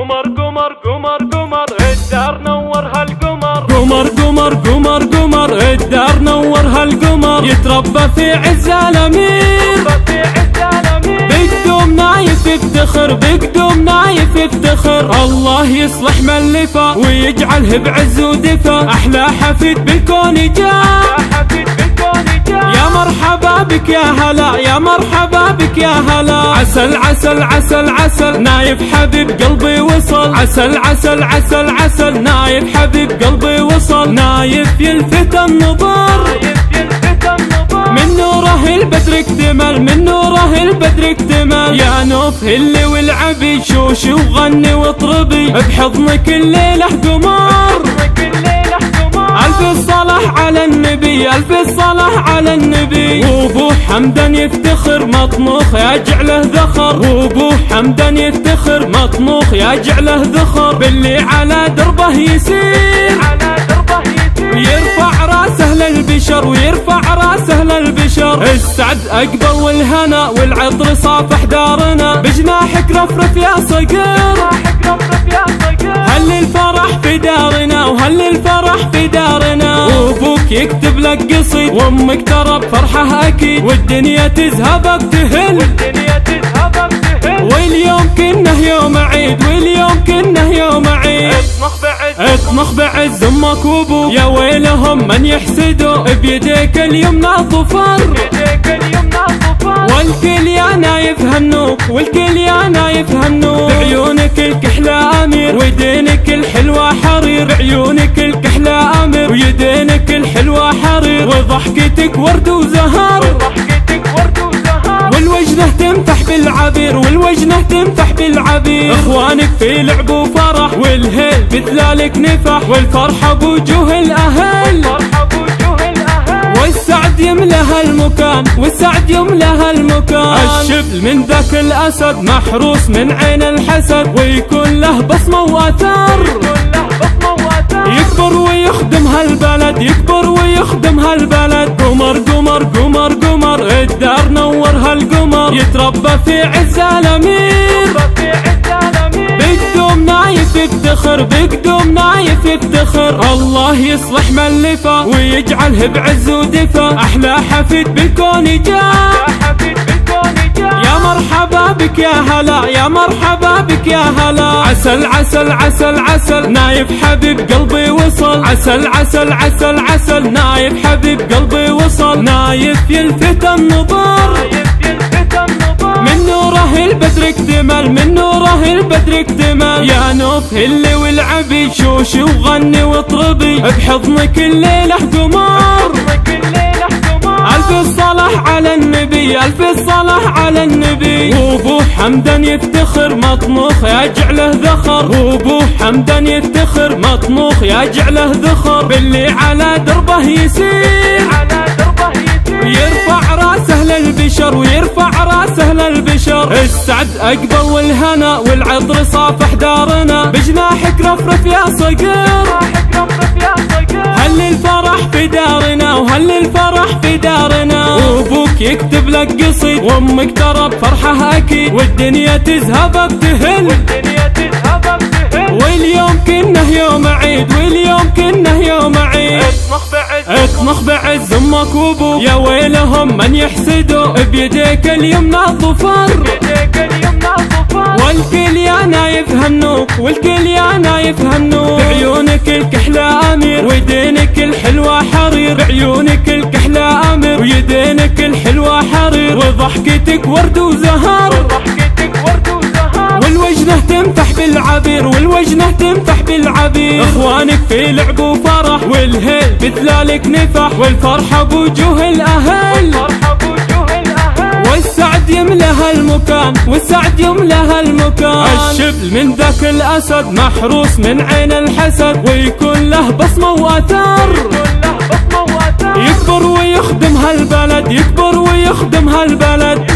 قمر قمر قمر قمر الدار نور هالقمر، قمر قمر قمر قمر الدار نور هالقمر، يتربى في عز الامير، بقدوم نايف يفتخر، بقدوم نايف يفتخر. الله يصلح من لفا ويجعله بعز ودفا، احلى حفيد بالكون جاء، يا مرحبا بك يا هلا، يا مرحبا بك يا هلا. عسل عسل عسل عسل نايف حبيب قلبي وصل، عسل عسل عسل عسل نايف حبيب قلبي وصل. نايف يلفت النظر من نوره البدر اكتمل، من نوره البدر اكتمل. يا نوف هلي والعبي شوشي وغني واطربي، بحضنك الليلة قمر. ألف الصلاة على النبي، ألف الصلاة على النبي. وابو حمدان يفتخر مطموخ يجعله ذخر، وابو حمدان يفتخر مطموخ يجعله ذخر. باللي على دربه يسير يرفع راسه للبشر، ويرفع راسه للبشر. السعد أقبل والهنا والعطر صافح دارنا، بجناحك رفرف يا صقر. هل الفرح في دارنا، وهل الفرح في دارنا. وابوك يكتب لك قصيد، وامك ترى بفرحه اكيد، والدنيا تذهبك تهل، واليوم كنه يوم عيد، واليوم كنه يوم عيد. اطمخ بعز امك وابوك، يا ويلهم من يحسدوا، بيديك اليمنى ظفر، والكل يا نايف هنوك، والكل يا نايف هنوك. بعيونك الكحلة امير، ويدينك الحلوة حرير، بعيونك الكحلة امير، ويدينك الحلوة حرير. وضحكتك ورد وزهر، والوجنه تنفح بالعبير، والوجنه تنفح بالعبير. اخوانك في لعب وفرح، والهيل بذلالك نفح، والفرحة بوجوه الاهل، والسعد يملى هالمكان، والسعد يملى هالمكان. الشبل من ذاك الاسد محروس من عين الحسد، ويكون له بصمة واثر، يكبر ويخدم هالبلد، يكبر ويخدم هالبلد. قمر قمر قمر قمر الدار نور هالقمر، يتربى في عز الامير، بقدوم نايف يفتخر، بقدوم نايف يفتخر. الله يصلح من لفا ويجعله بعز ودفا، احلى حفيد بالكون جاء، يا مرحبا بك يا هلا، يا مرحبا بك يا هلا. عسل عسل عسل عسل نايف حبيب قلبي وصل، عسل عسل عسل عسل نايف حبيب قلبي وصل. نايف يلفت النظر من نوره البدر اكتمل، من نوره البدر اكتمل. يا نوف هلي والعبي شوشي وغني واطربي، بحضنك الليلة قمر. ألف الصلاة على النبي، ألف الصلاة على النبي. وابو حمدان يفتخر مطموخ يجعله ذخر، وابو حمدان يفتخر مطموخ يجعله ذخر. باللي على دربه يسير يرفع راسه للبشر، ويرفع راسه للبشر. السعد أقبل والهنا والعطر صافح دارنا، بجناحك رفرف يا صقر. هل الفرح في دارنا، وهل الفرح في دارنا. وابوك يكتب لك قصيد، وامك ترى بفرحه اكيد، والدنيا تذهبك تهل، واليوم كنه يوم عيد، واليوم كنه يوم عيد. اطمخ بعز امك وابوك، يا ويلهم من يحسدوا، بيديك اليمنى ظفر، والكل يا نايف هنوك، والكل يا نايف هنوك. بعيونك الكحلة امير، ويدينك الحلوة حرير، بعيونك الكحلة امير، ويدينك الحلوة حرير. وضحكتك ورد وزهر، والوجنه تنفح بالعبير، والوجنه تنفح بالعبير. اخوانك في لعب وفرح، والهيل بذلالك نفح، والفرحة بوجوه الاهل، والسعد يملى هالمكان، والسعد يملى هالمكان. الشبل من ذاك الاسد محروس من عين الحسد، ويكون له بصمة واثر، يكبر ويخدم هالبلد، يكبر ويخدم هالبلد.